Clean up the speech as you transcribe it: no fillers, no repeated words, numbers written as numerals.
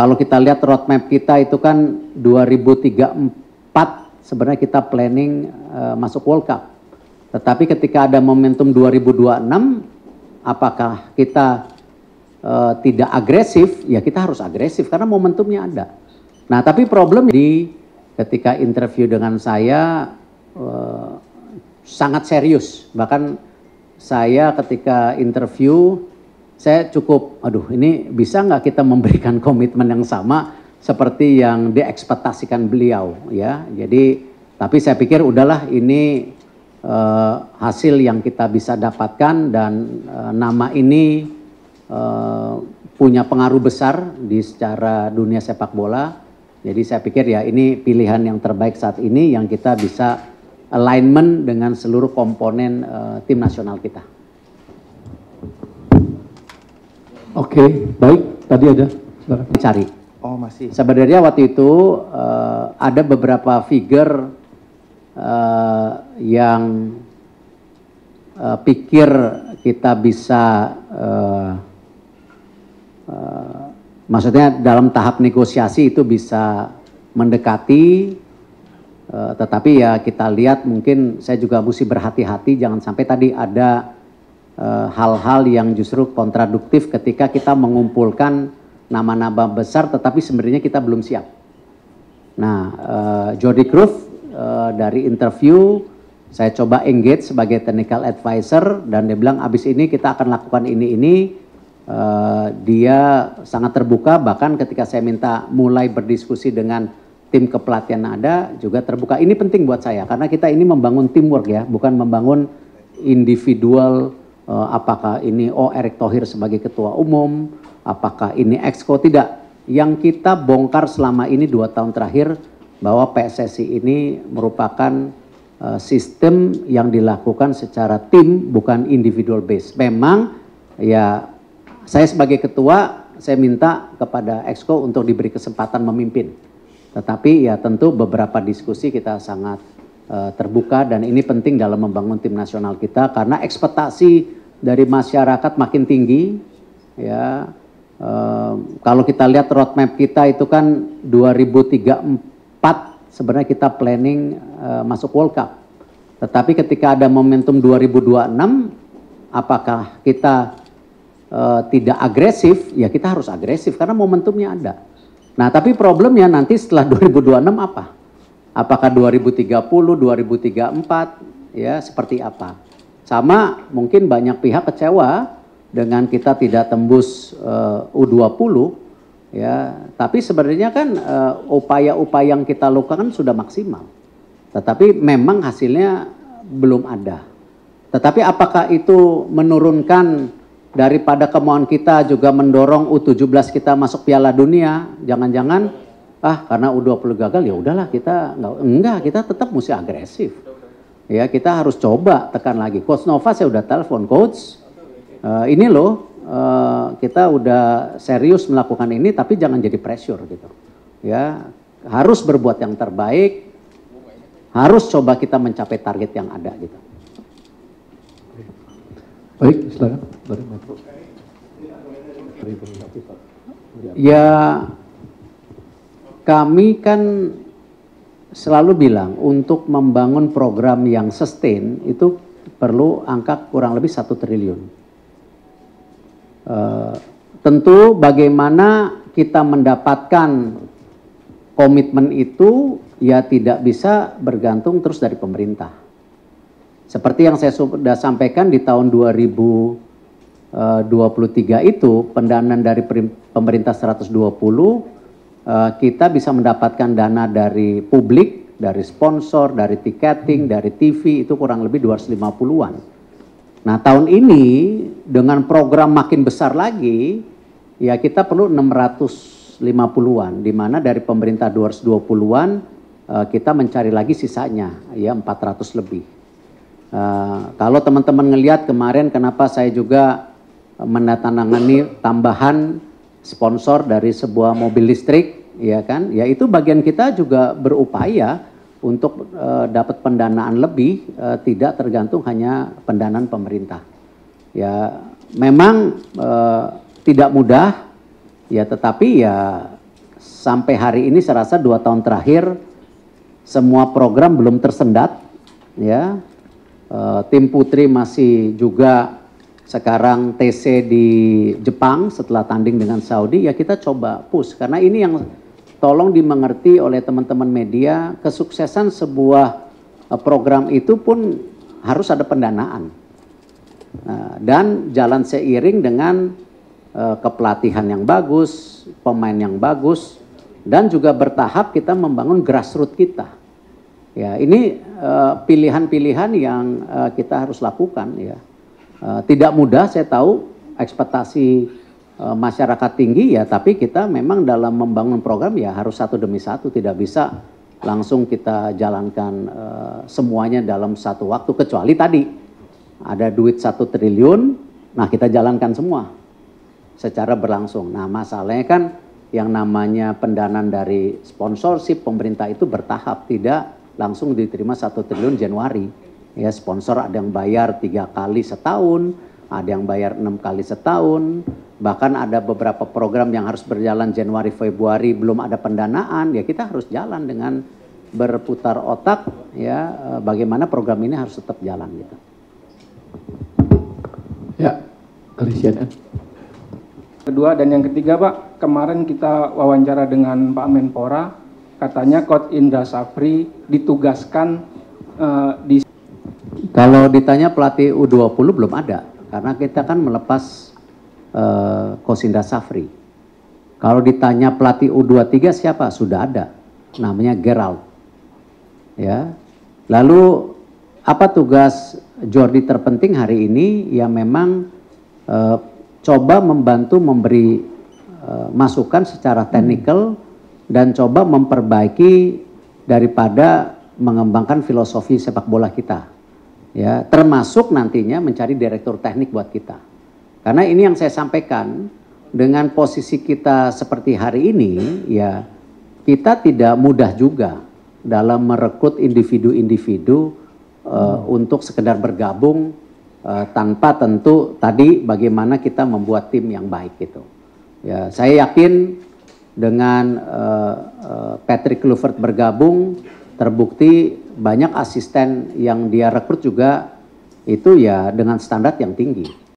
Kalau kita lihat roadmap kita itu kan 2034 sebenarnya kita planning masuk World Cup. Tetapi ketika ada momentum 2026, apakah kita tidak agresif? Ya kita harus agresif karena momentumnya ada. Nah tapi problem ketika interview dengan saya sangat serius. Bahkan saya ketika interview saya cukup, aduh ini bisa nggak kita memberikan komitmen yang sama seperti yang diekspektasikan beliau ya. Jadi tapi saya pikir udahlah ini hasil yang kita bisa dapatkan dan nama ini punya pengaruh besar di secara dunia sepak bola. Jadi saya pikir ya ini pilihan yang terbaik saat ini yang kita bisa alignment dengan seluruh komponen tim nasional kita. Oke, baik. Tadi ada. Cari. Oh masih. Sebenarnya waktu itu ada beberapa figure yang pikir kita bisa, maksudnya dalam tahap negosiasi itu bisa mendekati, tetapi ya kita lihat mungkin saya juga mesti berhati-hati jangan sampai tadi ada hal-hal yang justru kontraduktif ketika kita mengumpulkan nama-nama besar tetapi sebenarnya kita belum siap. Nah, Jordi Cruyff dari interview saya coba engage sebagai technical advisor dan dia bilang abis ini kita akan lakukan ini. Dia sangat terbuka, bahkan ketika saya minta mulai berdiskusi dengan tim kepelatihan ada juga terbuka. Ini penting buat saya karena kita ini membangun teamwork ya, bukan membangun individual. Apakah ini Erick Thohir sebagai ketua umum, apakah ini Exco, tidak. Yang kita bongkar selama ini 2 tahun terakhir bahwa PSSI ini merupakan sistem yang dilakukan secara tim bukan individual base. Memang ya saya sebagai ketua saya minta kepada Exco untuk diberi kesempatan memimpin. Tetapi ya tentu beberapa diskusi kita sangat terbuka dan ini penting dalam membangun tim nasional kita karena ekspektasi dari masyarakat makin tinggi ya. Kalau kita lihat roadmap kita itu kan 2034 sebenarnya kita planning masuk World Cup. Tetapi ketika ada momentum 2026 apakah kita tidak agresif? Ya kita harus agresif karena momentumnya ada. Nah tapi problemnya nanti setelah 2026 apa? Apakah 2030, 2034 ya seperti apa? Sama mungkin banyak pihak kecewa dengan kita tidak tembus U20 ya, tapi sebenarnya kan upaya-upaya yang kita lakukan sudah maksimal. Tetapi memang hasilnya belum ada. Tetapi apakah itu menurunkan daripada kemauan kita juga mendorong U17 kita masuk Piala Dunia? Jangan-jangan karena U20 gagal ya udahlah kita enggak, kita tetap mesti agresif. Ya kita harus coba tekan lagi. Coach Nova saya udah telepon, Coach ini loh kita udah serius melakukan ini tapi jangan jadi pressure gitu. Ya harus berbuat yang terbaik, harus coba kita mencapai target yang ada gitu. Baik, silakan. Ya kami kan selalu bilang untuk membangun program yang sustain itu perlu angka kurang lebih 1 triliun. Tentu bagaimana kita mendapatkan komitmen itu ya tidak bisa bergantung terus dari pemerintah. Seperti yang saya sudah sampaikan di tahun 2023 itu pendanaan dari pemerintah 120, kita bisa mendapatkan dana dari publik, dari sponsor, dari tiketing, dari TV itu kurang lebih 250-an. Nah tahun ini dengan program makin besar lagi ya kita perlu 650-an, di mana dari pemerintah 220-an kita mencari lagi sisanya ya 400 lebih. Kalau teman-teman ngelihat kemarin kenapa saya juga menandatangani tambahan sponsor dari sebuah mobil listrik, ya kan? Ya itu bagian kita juga berupaya untuk dapat pendanaan lebih, tidak tergantung hanya pendanaan pemerintah. Ya memang tidak mudah, ya tetapi ya sampai hari ini saya rasa 2 tahun terakhir semua program belum tersendat, ya. Tim putri masih juga sekarang TC di Jepang setelah tanding dengan Saudi, ya kita coba push. Karena ini yang tolong dimengerti oleh teman-teman media, kesuksesan sebuah program itu pun harus ada pendanaan. Dan jalan seiring dengan kepelatihan yang bagus, pemain yang bagus, dan juga bertahap kita membangun grassroots kita. Ya, ini pilihan-pilihan yang kita harus lakukan, ya. Tidak mudah, saya tahu ekspektasi masyarakat tinggi, ya, tapi kita memang dalam membangun program ya harus satu demi satu, tidak bisa langsung kita jalankan semuanya dalam satu waktu, kecuali tadi ada duit 1 triliun, nah kita jalankan semua secara berlangsung. Nah, masalahnya kan yang namanya pendanaan dari sponsorship pemerintah itu bertahap, tidak langsung diterima 1 triliun Januari. Ya, sponsor ada yang bayar 3 kali setahun, ada yang bayar 6 kali setahun, bahkan ada beberapa program yang harus berjalan Januari Februari belum ada pendanaan, ya kita harus jalan dengan berputar otak, ya, bagaimana program ini harus tetap jalan gitu. Ya, dari CNN. Kedua dan yang ketiga, Pak, kemarin kita wawancara dengan Pak Menpora, katanya Coach Indra Safri ditugaskan di... Kalau ditanya pelatih U20 belum ada, karena kita kan melepas Coach Indra Safri. Kalau ditanya pelatih U23 siapa? Sudah ada, namanya Gerald. Ya. Lalu apa tugas Jordi terpenting hari ini? Ya memang coba membantu memberi masukan secara teknikal dan coba memperbaiki daripada mengembangkan filosofi sepak bola kita, ya, termasuk nantinya mencari direktur teknik buat kita. Karena ini yang saya sampaikan, dengan posisi kita seperti hari ini, ya kita tidak mudah juga dalam merekrut individu-individu untuk sekedar bergabung tanpa tentu tadi bagaimana kita membuat tim yang baik gitu. Ya, saya yakin dengan Patrick Kluivert bergabung, terbukti banyak asisten yang dia rekrut juga itu ya dengan standar yang tinggi.